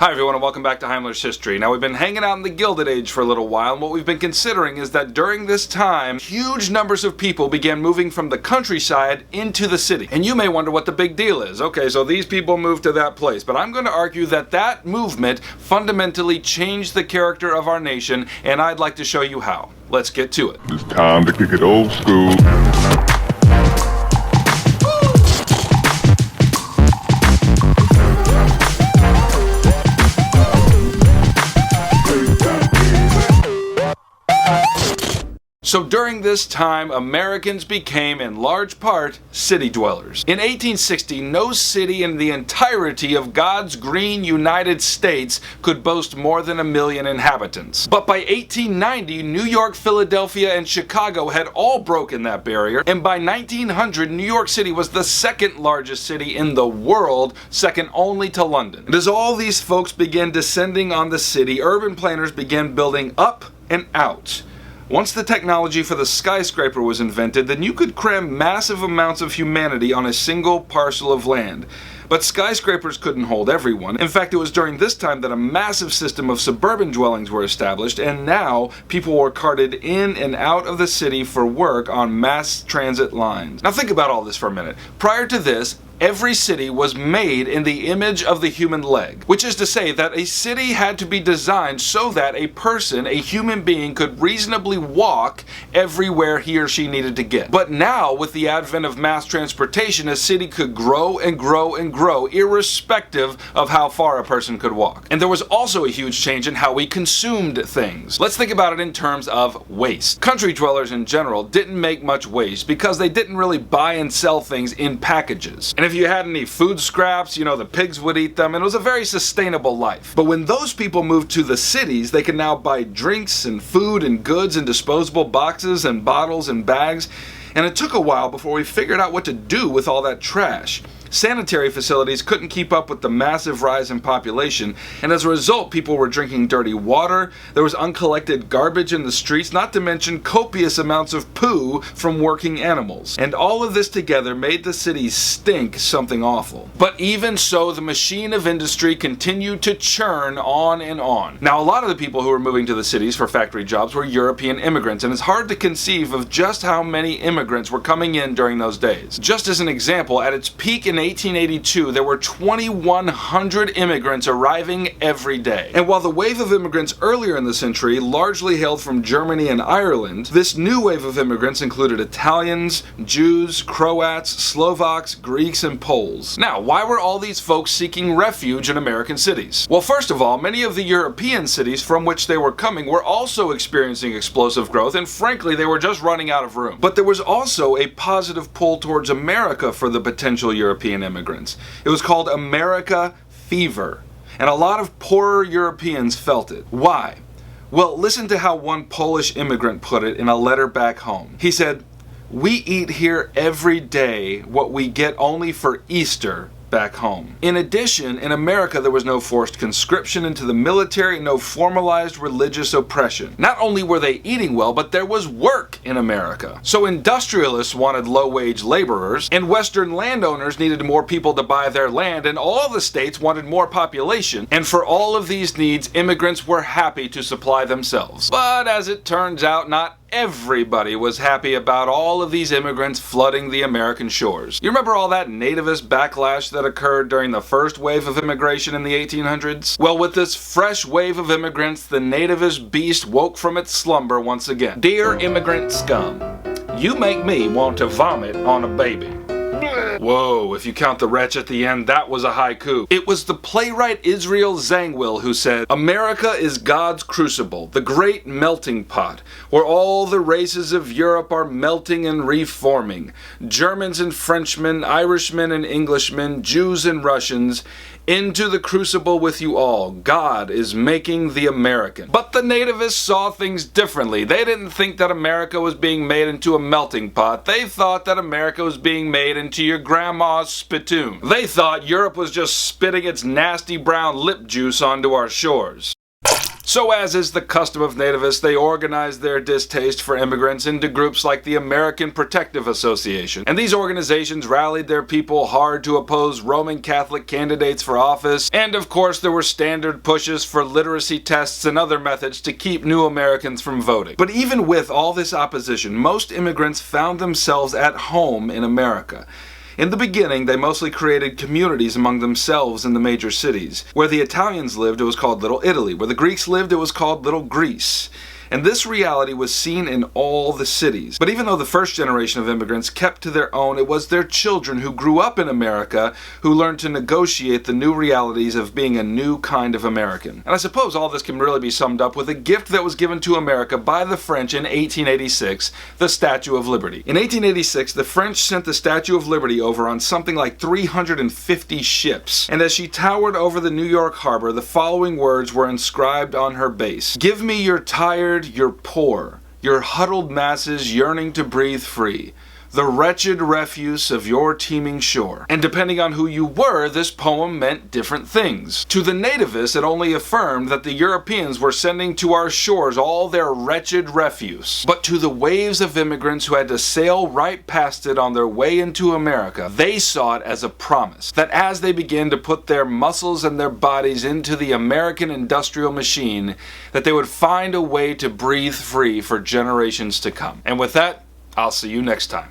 Hi everyone and welcome back to Heimler's History. Now we've been hanging out in the Gilded Age for a little while, and what we've been considering is that during this time, huge numbers of people began moving from the countryside into the city. And you may wonder what the big deal is. Okay, so these people moved to that place, but I'm going to argue that that movement fundamentally changed the character of our nation, and I'd like to show you how. Let's get to it. It's time to kick it old school. So during this time, Americans became, in large part, city dwellers. In 1860, no city in the entirety of God's green United States could boast more than 1 million inhabitants. But by 1890, New York, Philadelphia, and Chicago had all broken that barrier, and by 1900, New York City was the second largest city in the world, second only to London. And as all these folks began descending on the city, urban planners began building up and out. Once the technology for the skyscraper was invented, then you could cram massive amounts of humanity on a single parcel of land. But skyscrapers couldn't hold everyone. In fact, it was during this time that a massive system of suburban dwellings were established, and now people were carted in and out of the city for work on mass transit lines. Now think about all this for a minute. Prior to this, every city was made in the image of the human leg, which is to say that a city had to be designed so that a person, a human being, could reasonably walk everywhere he or she needed to get. But now, with the advent of mass transportation, a city could grow and grow and grow, irrespective of how far a person could walk. And there was also a huge change in how we consumed things. Let's think about it in terms of waste. Country dwellers in general didn't make much waste because they didn't really buy and sell things in packages. And if you had any food scraps, the pigs would eat them, and it was a very sustainable life. But when those people moved to the cities, they could now buy drinks and food and goods in disposable boxes and bottles and bags, and it took a while before we figured out what to do with all that trash. Sanitary facilities couldn't keep up with the massive rise in population, and as a result, people were drinking dirty water, there was uncollected garbage in the streets, not to mention copious amounts of poo from working animals. And all of this together made the city stink something awful. But even so, the machine of industry continued to churn on and on. Now, a lot of the people who were moving to the cities for factory jobs were European immigrants, and it's hard to conceive of just how many immigrants were coming in during those days. Just as an example, at its peak in 1882, there were 2,100 immigrants arriving every day. And while the wave of immigrants earlier in the century largely hailed from Germany and Ireland, this new wave of immigrants included Italians, Jews, Croats, Slovaks, Greeks, and Poles. Now, why were all these folks seeking refuge in American cities? Well, first of all, many of the European cities from which they were coming were also experiencing explosive growth, and frankly, they were just running out of room. But there was also a positive pull towards America for the potential European immigrants. It was called America Fever, and a lot of poorer Europeans felt it. Why? Well, listen to how one Polish immigrant put it in a letter back home. He said, "We eat here every day what we get only for Easter back home." In addition, in America there was no forced conscription into the military, no formalized religious oppression. Not only were they eating well, but there was work in America. So industrialists wanted low-wage laborers, and Western landowners needed more people to buy their land, and all the states wanted more population, and for all of these needs, immigrants were happy to supply themselves. But as it turns out, not everybody was happy about all of these immigrants flooding the American shores. You remember all that nativist backlash that occurred during the first wave of immigration in the 1800s? Well, with this fresh wave of immigrants, the nativist beast woke from its slumber once again. Dear immigrant scum, you make me want to vomit on a baby. Whoa, if you count the wretch at the end, that was a haiku. It was the playwright Israel Zangwill who said, "America is God's crucible, the great melting pot, where all the races of Europe are melting and reforming. Germans and Frenchmen, Irishmen and Englishmen, Jews and Russians, into the crucible with you all. God is making the American." But the nativists saw things differently. They didn't think that America was being made into a melting pot. They thought that America was being made into your grandma's spittoon. They thought Europe was just spitting its nasty brown lip juice onto our shores. So as is the custom of nativists, they organized their distaste for immigrants into groups like the American Protective Association. And these organizations rallied their people hard to oppose Roman Catholic candidates for office. And of course, there were standard pushes for literacy tests and other methods to keep new Americans from voting. But even with all this opposition, most immigrants found themselves at home in America. In the beginning, they mostly created communities among themselves in the major cities. Where the Italians lived, it was called Little Italy. Where the Greeks lived, it was called Little Greece. And this reality was seen in all the cities. But even though the first generation of immigrants kept to their own, it was their children who grew up in America who learned to negotiate the new realities of being a new kind of American. And I suppose all this can really be summed up with a gift that was given to America by the French in 1886, the Statue of Liberty. In 1886, the French sent the Statue of Liberty over on something like 350 ships. And as she towered over the New York harbor, the following words were inscribed on her base: "Give me your tired, your poor, your huddled masses yearning to breathe free, the wretched refuse of your teeming shore." And depending on who you were, this poem meant different things. To the nativists, it only affirmed that the Europeans were sending to our shores all their wretched refuse. But to the waves of immigrants who had to sail right past it on their way into America, they saw it as a promise that as they began to put their muscles and their bodies into the American industrial machine, that they would find a way to breathe free for generations to come. And with that, I'll see you next time.